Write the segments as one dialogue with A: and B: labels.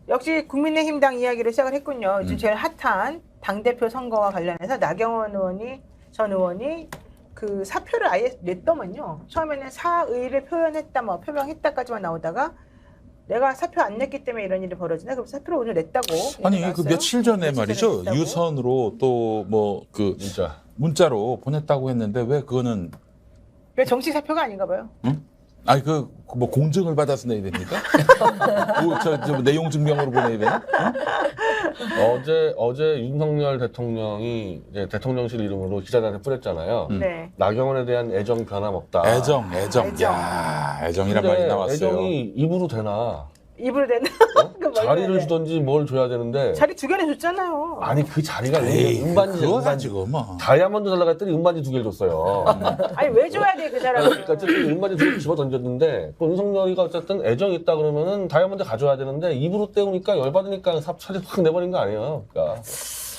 A: 역시 국민의힘당 이야기를 시작을 했군요. 지금 제일 핫한 당대표 선거와 관련해서 나경원 전 의원이 그 사표를 아예 냈더만요. 처음에는 사의를 표현했다, 뭐 표명했다까지만 나오다가 내가 사표 안 냈기 때문에 이런 일이 벌어지나? 그럼 사표를 오늘 냈다고.
B: 아니 그 며칠 전에 말이죠.
A: 냈다고.
B: 유선으로 또 뭐 그 문자로 보냈다고 했는데 왜 그거는
A: 왜 정치 사표가 아닌가 봐요.
B: 응? 아니 그 뭐 공증을 받아서 내야 됩니까? 저 내용 증명으로 보내야 되나? 응?
C: 어제 윤석열 대통령이 이제 대통령실 이름으로 기자단에 뿌렸잖아요.
A: 네.
C: 나경원에 대한 애정 변함없다.
B: 애정.
A: 애정.
B: 야, 애정이란
C: 근데
B: 말이 나왔어요.
C: 애정이 입으로 되나?
A: 입으로 되나? 그
C: 자리를 주든지 뭘 줘야 되는데.
A: 자리 2개를 줬잖아요.
C: 아니 그 자리가
B: 에이,
C: 음반지
B: 그거 가지고 뭐.
C: 다이아몬드 달라고 했더니 음반지 2개를 줬어요.
A: 아니 왜 줘야 돼 그 사람은.
C: 그러니까 어쨌든 음반지 2개를 집어 던졌는데 그 윤석열이가 어쨌든 애정이 있다 그러면은 다이아몬드 가져야 되는데 입으로 때우니까 열받으니까 차례 확 내버린 거 아니에요. 그러니까.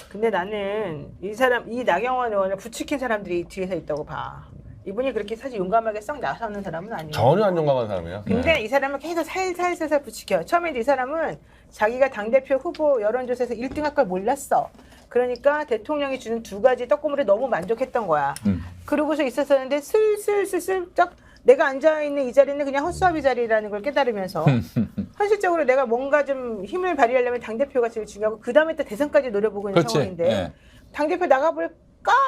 A: 근데 나는 이 나경원 의원을 부추긴 사람들이 뒤에서 있다고 봐. 이분이 그렇게 사실 용감하게 썩 나서는 사람은 아니에요.
C: 전혀 안 용감한 사람이에요.
A: 근데 이 사람은 계속 살살살살 부추겨. 처음에 이 사람은 자기가 당대표 후보 여론조사에서 1등 할 걸 몰랐어. 그러니까 대통령이 주는 2가지 떡고물에 너무 만족했던 거야. 그러고서 있었었는데 슬슬 딱 내가 앉아있는 이 자리는 그냥 헛수아비 자리라는 걸 깨달으면서 현실적으로 내가 뭔가 좀 힘을 발휘하려면 당대표가 제일 중요하고 그 다음에 또 대선까지 노려보고 있는
B: 그렇지.
A: 상황인데
B: 네.
A: 당대표 나가볼까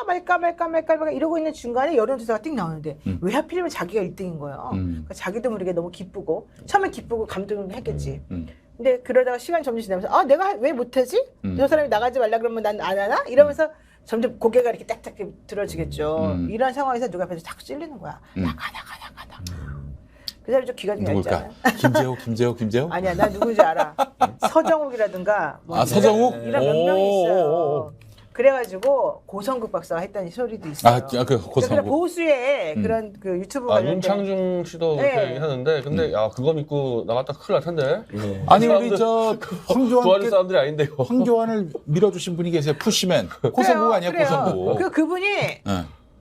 A: 말까 이러고 있는 중간에 여론조사가 띡 나오는데 왜 하필이면 자기가 1등인 거예요. 그러니까 자기도 모르게 너무 기쁘고 처음에 기쁘고 감동했겠지. 근데 그러다가 시간 점점 지나면서 아 내가 왜 못하지? 저 사람이 나가지 말라 그러면 난 안 하나? 이러면서 점점 고개가 이렇게 딱딱 들어지겠죠. 이런 상황에서 누가 앞에서 자꾸 찔리는 거야. 나가. 그 사람이 좀 귀가 좀
B: 누굴까?
A: 얇잖아요.
B: 김재호?
A: 아니야, 나 누군지 알아. 서정욱이라든가 뭐
B: 아, 서정욱?
A: 이런 몇 명이 있어요.
B: 오.
A: 그래가지고 고성국 박사가 했다는 소리도 있어요.
B: 그 고성국.
A: 그런 보수의 그런 그 유튜브 관련된
C: 윤창중 씨도
A: 네.
C: 그렇게 얘기하는데 근데 야 그거 믿고 나갔다 큰일 날 텐데.
B: 아니 우리 저
C: 좋아하는 사람들이 아닌데 이거.
B: 황교안을 밀어주신 분이 계세요. 푸시맨. 고성국 아니야
A: 그래요.
B: 고성국.
A: 그분이
B: 네.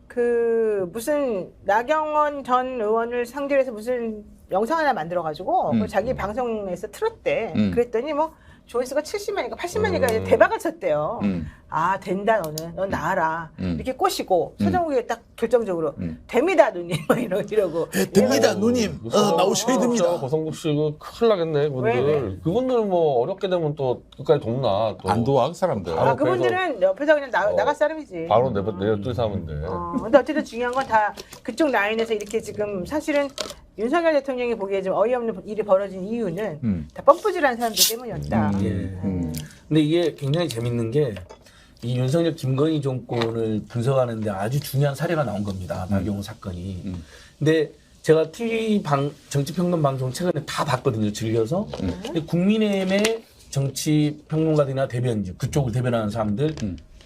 A: 그 무슨 나경원 전 의원을 상대로 해서 무슨 영상 하나 만들어가지고 그걸 자기 방송에서 틀었대. 그랬더니 뭐 조회수가 70만인가 80만인가 대박을 쳤대요. 아 된다 너는 넌 나와라 이렇게 꼬시고 서정욱이 딱 결정적으로 됩니다 누님 막 이러고
B: 됩니다 누님. 나오셔야 됩니다.
C: 고성국 씨 그 큰일 나겠네 그분들.
A: 왜?
C: 그분들 뭐 어렵게 되면 또 끝까지 돕나 또.
B: 안 도와 그 사람들.
A: 아 그분들은 옆에서 그냥 나갈 사람이지.
C: 바로 내버려 사람인데.
A: 근데 어쨌든 중요한 건 다 그쪽 라인에서 이렇게 지금 사실은 윤석열 대통령이 보기에 좀 어이없는 일이 벌어진 이유는 다 뻔뿌질한 사람들 때문이었다.
D: 근데 이게 굉장히 재밌는 게 이 윤석열 김건희 정권을 분석하는데 아주 중요한 사례가 나온 겁니다. 나경원 사건이. 근데 제가 TV 정치평론 방송 최근에 다 봤거든요. 즐겨서. 근데 국민의힘의 정치평론가들이나 대변인, 그쪽을 대변하는 사람들,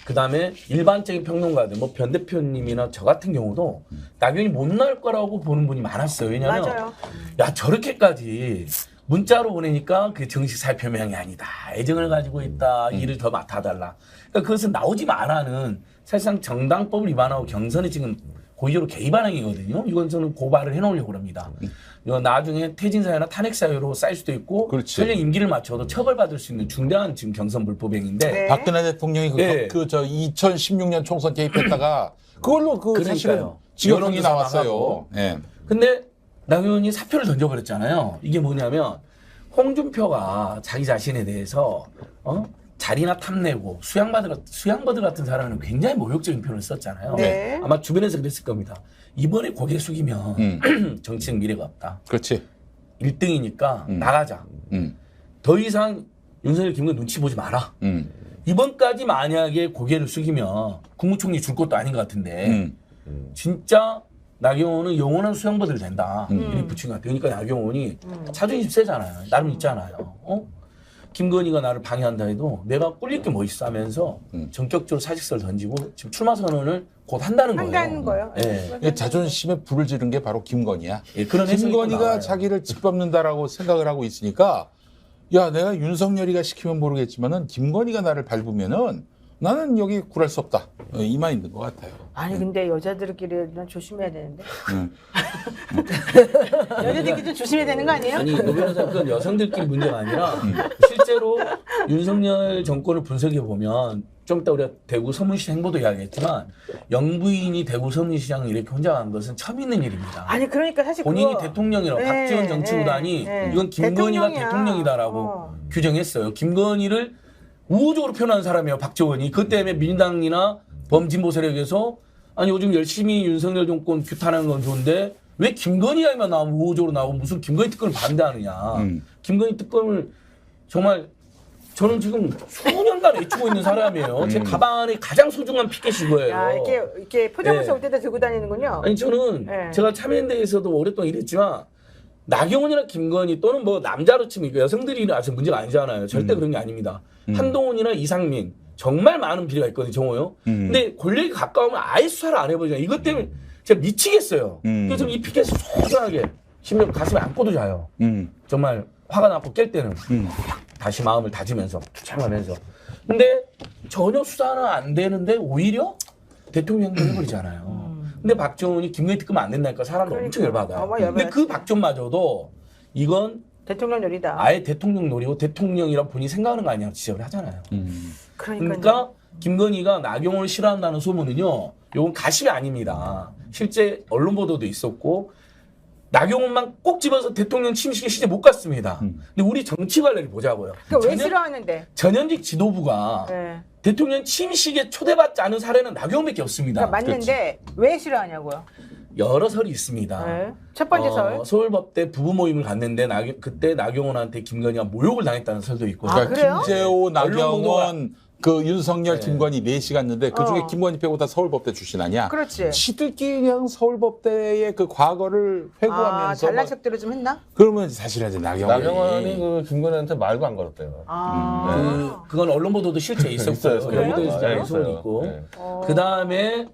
D: 그 다음에 일반적인 평론가들, 뭐 변 대표님이나 저 같은 경우도 나경원이 못 나올 거라고 보는 분이 많았어요. 왜냐면,
A: 맞아요.
D: 야, 저렇게까지 문자로 보내니까 그게 정식 사표명이 아니다. 애정을 가지고 있다. 일을 더 맡아달라. 그러니까 그것은 나오지 말라는 사실상 정당법을 위반하고 경선에 지금 고의적으로 개입한 행위거든요. 이건 저는 고발을 해놓으려고 합니다. 이거 나중에 퇴진사유나 탄핵사유로 쌓일 수도 있고
B: 그렇지.
D: 설령 임기를 마쳐도 처벌받을 수 있는 중대한 지금 경선 불법행위인데
A: 네.
B: 박근혜 대통령이
D: 네.
B: 저 2016년 총선 개입했다가 그걸로 사실은
D: 그러니까요.
B: 징역형이
D: 여론조사
B: 나왔어요.
D: 나가고.
B: 예.
D: 근데 나경원이 사표를 던져버렸잖아요. 이게 뭐냐면 홍준표가 자기 자신에 대해서 자리나 탐내고 수양바들 같은 사람은 굉장히 모욕적인 표현을 썼잖아요.
A: 네.
D: 아마 주변에서 그랬을 겁니다. 이번에 고개 숙이면 정치적 미래가 없다.
B: 그렇지.
D: 1등이니까 나가자. 더 이상 윤석열 김건희 눈치 보지 마라. 이번까지 만약에 고개를 숙이면 국무총리 줄 것도 아닌 것 같은데 진짜 나경원은 영원한 수양바들 된다. 이렇게 붙인 것 같아요. 그러니까 나경원이 자존심 세잖아요. 나름 있잖아요. 김건희가 나를 방해한다 해도 내가 꿀릴 게 뭐 있어 하면서 전격적으로 사직서를 던지고 지금 출마 선언을 곧 한다는 거예요.
A: 한다는 거예요.
D: 예.
B: 자존심에 불을 지른 게 바로 김건희야.
D: 예, 그런 해석이 또
B: 김건희가
D: 나와요.
B: 자기를 짓밟는다라고 생각을 하고 있으니까 야 내가 윤석열이가 시키면 모르겠지만은 김건희가 나를 밟으면은 나는 여기 굴할 수 없다. 이만 있는 것 같아요.
A: 아니 근데 여자들끼리는 조심해야 되는데.
B: 음.
A: 여자들끼리 좀 조심해야 되는 거 아니에요?
D: 아니 노변호사 그건 여성들끼리 문제가 아니라 실제로 윤석열 정권을 분석해 보면 좀 이따 우리가 대구 서문시장 행보도 이야기했지만 영부인이 대구 서문시장을 이렇게 혼자 간 것은 처음 있는 일입니다.
A: 아니 그러니까 사실
D: 본인이
A: 그거-
D: 대통령이라고
A: 네,
D: 박지원 정치구단이 이건 김건희가
A: 대통령이야.
D: 대통령이다라고 규정했어요. 김건희를 우호적으로 표현한 사람이에요. 박지원이. 그 때문에 민당이나 범진보 세력에서 아니 요즘 열심히 윤석열 정권 규탄하는 건 좋은데 왜 김건희야만 나오면 우호적으로 나오고 무슨 김건희 특검을 반대하느냐. 김건희 특검을 정말 저는 지금 수년간 외치고 있는 사람이에요. 제 가방에 가장 소중한 피켓이 이거예요.
A: 야, 이렇게 포장마차
D: 네.
A: 올 때다 들고 다니는군요.
D: 아니 저는
A: 네.
D: 제가 참여연대에서도 오랫동안 일했지만 나경원이나 김건희 또는 뭐 남자로 치면 여성들이 아주 문제가 아니잖아요. 절대 그런 게 아닙니다. 한동훈이나 이상민 정말 많은 비리가 있거든요. 정호요. 근데 권력이 가까우면 아예 수사를 안 해보잖아요. 이것 때문에 제가 미치겠어요. 그래서 이 피켓을 소중하게 심지어 가슴에 안고도 자요. 정말 화가 나고 깰 때는 다시 마음을 다지면서 투창하면서. 근데 전혀 수사는 안 되는데 오히려 대통령 해버리잖아요. 근데 박지원이 김건희 특검 안 된다니까 사람들 엄청 열받아요.
A: 어머,
D: 근데
A: 열받았지.
D: 그 박지원마저도 이건
A: 대통령 놀이다.
D: 아예 대통령 노리고 대통령이라 본인이 생각하는 거 아니냐고 지적을 하잖아요.
A: 그러니까요.
D: 그러니까 김건희가 나경원을 싫어한다는 소문은요. 이건 가십이 아닙니다. 실제 언론 보도도 있었고 나경원만 꼭 집어서 대통령 침식에 시제 못 갔습니다. 근데 우리 정치 관례를 보자고요.
A: 그러니까 왜 싫어하는데?
D: 전현직 지도부가
A: 네.
D: 대통령 침식에 초대받지 않은 사례는 나경원밖에 없습니다.
A: 그러니까 맞는데 왜 싫어하냐고요?
D: 여러 설이 있습니다.
A: 네. 첫 번째 설.
D: 서울법대 부부 모임을 갔는데 그때 나경원한테 김건희가 모욕을 당했다는 설도 있고.
A: 아, 그래요?
B: 김재호,
D: 언론
B: 나경원, 그 윤석열,
D: 네.
B: 김건희 넷이 갔는데 그중에
A: 어.
B: 김건희 빼고 다 서울법대 출신 아니야?
A: 그렇지.
B: 시들끼리 그냥 서울법대의 그 과거를 회고하면서
A: 잘난
B: 막
A: 척들을 좀 했나?
B: 그러면 사실은 이제
C: 나경원이 그 김건희한테 말도 안 걸었대요.
D: 그건 언론 보도도 실제 있었고요.
C: 있어요.
D: 여기도
A: 그래요?
D: 이제 소문이 있고.
C: 네.
D: 그 다음에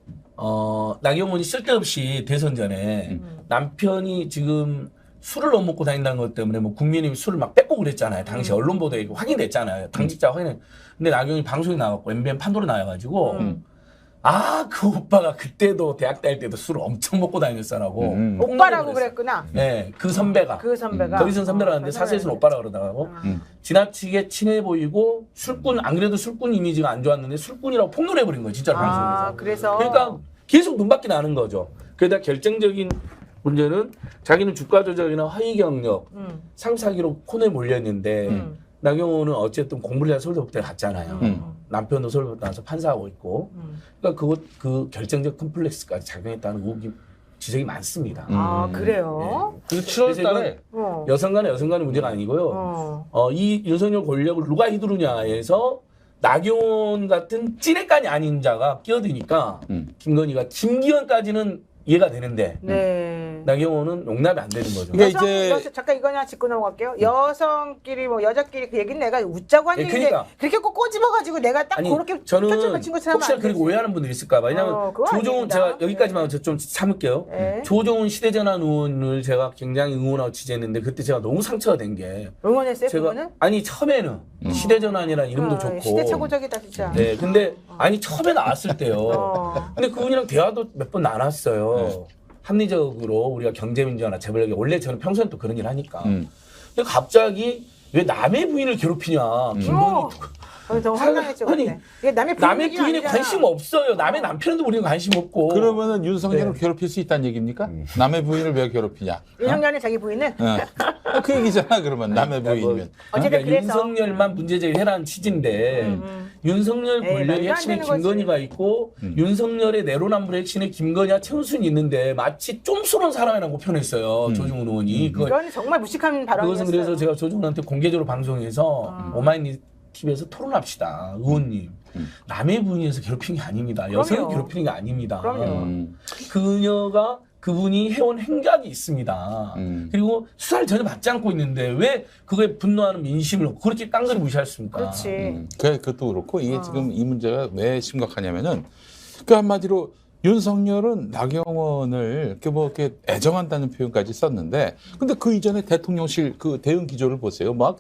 D: 나경원이 쓸데없이 대선 전에 남편이 지금 술을 못 먹고 다닌다는 것 때문에 뭐 국민의힘 술을 막 뺏고 그랬잖아요. 당시 언론 보도에 확인됐잖아요. 당직자 확인. 근데 나경원이 방송에 나왔고 MBN 판도로 나와가지고 그 오빠가 그때도 대학 다닐 때도 술을 엄청 먹고 다녔어라고.
A: 오빠라고 그랬구나.
D: 네, 그 선배가.
A: 그 선배가.
D: 거기서는 선배라고 하는데 사실에서는 오빠라 그러다가고 지나치게 친해 보이고 술꾼 안 그래도 술꾼 이미지가 안 좋았는데 술꾼이라고 폭로해버린 거예요. 진짜로 방송에서.
A: 그래서.
D: 그러니까 계속 눈밖에 나는 거죠. 그러다 결정적인 문제는 자기는 주가 조작이나 허위 경력, 상사기로 콘에 몰렸는데 나경원은 어쨌든 공부를 해서 서울대법대 갔잖아요. 남편도 서울대법대 가서 판사하고 있고. 그러니까 그 결정적 컴플렉스까지 작용했다는 의혹이 지적이 많습니다.
A: 그래요?
D: 네.
C: 그 7월 달에
D: 여성 간의 문제가 아니고요. 이 윤석열 권력을 누가 휘두르냐에서 나경원 같은 찌레간이 아닌 자가 끼어드니까 김건희가 김기현까지는 이해가 되는데
A: 네.
D: 나경원은 용납이 안 되는 거죠.
B: 그러니까 이제
A: 잠깐 이거 하나 짚고 넘어갈게요. 여성끼리 뭐 여자끼리 그 얘기는 내가 웃자고 한
D: 예,
A: 얘기인데
D: 그러니까.
A: 그렇게 꼭 꼬집어가지고 내가 딱
D: 아니
A: 그렇게
D: 저는
A: 표출 맞힌 것처럼
D: 혹시나
A: 하면 안
D: 그리고
A: 되지.
D: 오해하는 분들이 있을까 봐. 왜냐면
A: 그건
D: 조정훈
A: 아닙니다.
D: 제가 여기까지만 좀 참을게요.
A: 네.
D: 조정훈 시대전환 의원을 제가 굉장히 응원하고 지지했는데 그때 제가 너무 상처가 된 게
A: 응원했어요
D: 제가
A: 그거는?
D: 아니 처음에는 시대전환이라는 이름도 좋고
A: 시대착오적이다 진짜.
D: 네, 근데 아니 처음에 나왔을 때요. 근데 그분이랑 대화도 몇 번 나눴어요. 합리적으로 우리가 경제민주화나 재벌력이 원래 저는 평소엔 또 그런 일 하니까. 근데 갑자기 왜 남의 부인을 괴롭히냐? 김건희
A: 너무 황당했죠.
D: 아니,
A: 그때. 이게 남의
D: 남의
A: 부인이
D: 부인에
A: 아니잖아.
D: 관심 없어요. 남의 남편도 우리는 관심 없고.
B: 그러면은 윤석열을
D: 네.
B: 괴롭힐 수 있다는 얘기입니까? 남의 부인을 왜 괴롭히냐?
A: 윤석열이 자기 부인을
B: 그 얘기잖아. 그러면 남의 부인이면.
A: 어쨌든
D: 그러니까
A: 그래서.
D: 윤석열만 문제제기를 해라는 취지인데 윤석열
A: 에이,
D: 권력의
A: 말도 안
D: 핵심에
A: 되는 거지.
D: 김건희가 있고 윤석열의 내로남불의 핵심에 김건희와 최은순이 있는데 마치 쫌스러운 사람이라고 표현했어요. 조정훈 의원이.
A: 이건 정말 무식한 발언이었어요.
D: 그것은 그래서 제가 조정훈한테 공개적으로 방송에서 오마이뉴스 TV에서 토론합시다. 의원님. 남의 부인에서 괴롭힌 게 아닙니다. 여성을
A: 그럼요.
D: 괴롭히는 게 아닙니다.
A: 그럼요.
D: 그분이 해온 행각이 있습니다. 그리고 수사를 전혀 받지 않고 있는데 왜 그거에 분노하는 민심을 그렇게 깡그리 무시하십니까?
A: 그렇지.
B: 그것도 그렇고 이게 지금 이 문제가 왜 심각하냐면은 그 한마디로 윤석열은 나경원을 이렇게 애정한다는 표현까지 썼는데 근데 그 이전에 대통령실 그 대응 기조를 보세요. 막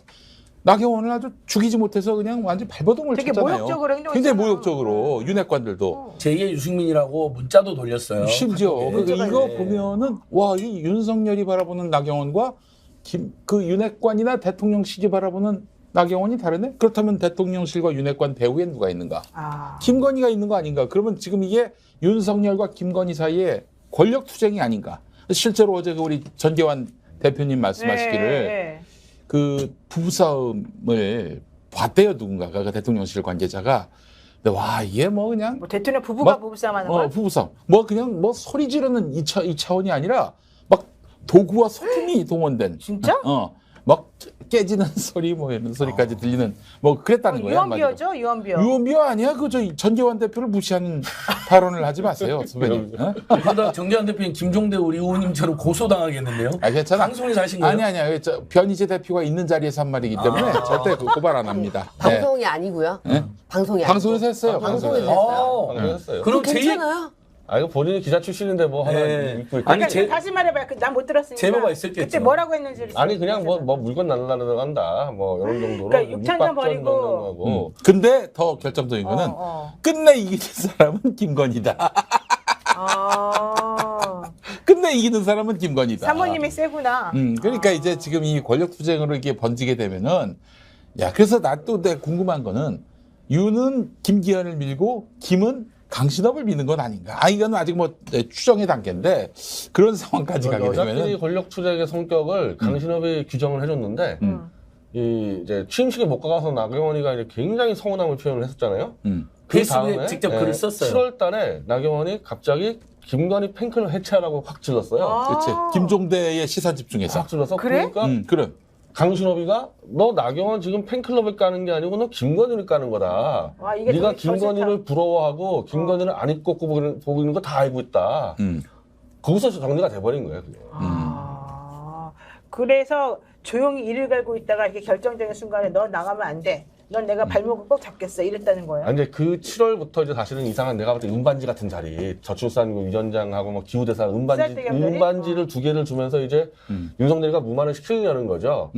B: 나경원을 아주 죽이지 못해서 그냥 완전 발버둥을
A: 되게
B: 쳤잖아요.
A: 모욕적으로 행동했잖아.
B: 굉장히 모욕적으로 윤핵관들도.
D: 제2의 유승민이라고 문자도 돌렸어요.
B: 심지어
A: 문자가
B: 이거
D: 네.
B: 보면은 와, 이 윤석열이 바라보는 나경원과 그 윤핵관이나 대통령실이 바라보는 나경원이 다르네? 그렇다면 대통령실과 윤핵관 배후에 누가 있는가? 김건희가 있는 거 아닌가? 그러면 지금 이게 윤석열과 김건희 사이에 권력 투쟁이 아닌가? 실제로 어제 그 우리 전계환 대표님 말씀하시기를 그 부부싸움을 봤대요, 누군가가, 그 대통령실 관계자가. 근데 와, 이게 뭐 그냥
A: 뭐 대통령 부부가 부부싸움 하는 거야?
B: 부부싸움. 뭐 그냥 뭐 소리 지르는 이 차원이 아니라 막 도구와 소품이 동원된.
A: 진짜?
B: 막 깨지는 소리 뭐 이런 소리까지 들리는 뭐 그랬다는 거예요.
A: 유언비어죠, 유언비어.
B: 유언비어 아니야? 그 저 전계환 대표를 무시하는 발언을 하지 마세요, 선배님.
D: 그러다 정재환 대표님 김종대 우리 의원님처럼 고소당하겠는데요?
B: 아, 괜찮아.
D: 방송에서 하신 거예요?
B: 아니야. 저 변희재 대표가 있는 자리에서 한 말이기 때문에 절대 고발 안 합니다. 네.
E: 방송이 아니고요.
B: 네?
E: 방송이
B: 방송에서
E: 아니고.
B: 했어요.
E: 방송에서
B: 방송에서.
E: 했어요.
C: 했어요.
D: 그럼
E: 괜찮아요?
C: 아 이거 본인이 기자 출신인데 뭐 하나
D: 네.
C: 입고 있고.
D: 아니,
A: 그러니까 다시 말해봐요. 난 못 들었으니까.
D: 제보가 있었겠죠.
A: 그때 뭐라고 했는지.
C: 아니 그냥 뭐 물건 날라간다 뭐 이런 정도로
A: 그러니까 6천 점 버리고.
C: 버리고
B: 근데 더 결정적인 거는 끝내 이기는 사람은 김건희다. 끝내 이기는 사람은 김건희다.
A: 사모님이 세구나.
B: 그러니까 이제 지금 이 권력 투쟁으로 이게 번지게 되면은 야, 그래서 나 또 내 궁금한 거는 윤은 김기현을 밀고 김은 강신업을 미는 건 아닌가? 이건 아직 뭐 추정의 단계인데 그런 상황까지 가게
C: 여자끼리
B: 되면은
C: 권력 투쟁의 성격을 강신업이 규정을 해줬는데 이 이제 취임식에 못 가서 나경원이가 이제 굉장히 서운함을 표현을 했었잖아요. 그
D: 페이스북에
C: 다음에
D: 직접 글을 썼어요.
C: 7월달에 나경원이 갑자기 김건희 팬클럽 해체하라고 확 질렀어요.
B: 그렇지. 김종대의 시선 집중해서.
C: 확 질러서
A: 그래?
C: 그러니까
B: 그럼.
C: 강신업이가 너 나경원 지금 팬클럽을 까는 게 아니고 너 김건희를 까는 거다.
A: 와, 이게
C: 네가
A: 더
C: 김건희를 부러워하고 김건희를 안 입고 보고 있는 거 다 알고 있다. 거기서 정리가 돼버린 거예요. 그게.
A: 그래서 조용히 이를 갈고 있다가 이렇게 결정적인 순간에 너 나가면 안 돼. 넌 내가 발목을 꼭 잡겠어. 이랬다는 거예요.
C: 아니, 이제 그 7월부터 이제 사실은 이상한 내가 볼 때 은반지 같은 자리, 저출산 위원장하고 뭐 기후대사 은반지를 2개를 주면서 이제 윤석열이가 무마를 시키려는 거죠.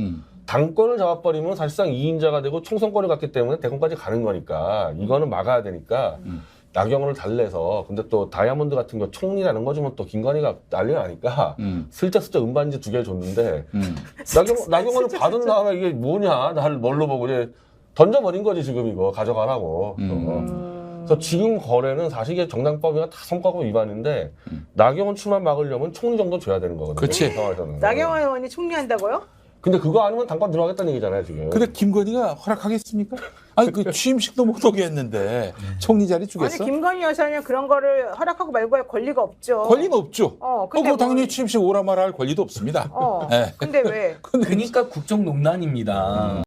C: 당권을 잡아버리면 사실상 2인자가 되고 총선권을 갖기 때문에 대권까지 가는 거니까 이거는 막아야 되니까 나경원을 달래서 근데 또 다이아몬드 같은 거 총리라는 거 주면 또 김건희가 난리가 나니까 슬쩍슬쩍 은반지 2개를 줬는데 나경원을 받은 다음에 이게 뭐냐 나를 뭘로 보고 이제 던져버린 거지 지금 이거 가져가라고. 그래서 지금 거래는 사실 이게 정당법이나 다 선거법 위반인데 나경원 출마 막으려면 총리 정도 줘야 되는 거거든요.
B: 그치.
C: 이 상황에서는.
A: 나경원 의원이 총리한다고요?
C: 근데 그거 아니면 당권 들어가겠다는 얘기잖아요 지금.
B: 근데 김건희가 허락하겠습니까? 아니 그 취임식도 못 오게 했는데 총리 자리
A: 아니
B: 주겠어?
A: 김건희 여사는 그런 거를 허락하고 말고 할 권리가 없죠.
B: 권리는 없죠.
A: 근데
B: 그거 당연히 취임식 오라 마라 할 권리도 없습니다.
A: 근데 왜?
D: 그러니까 국정농단입니다.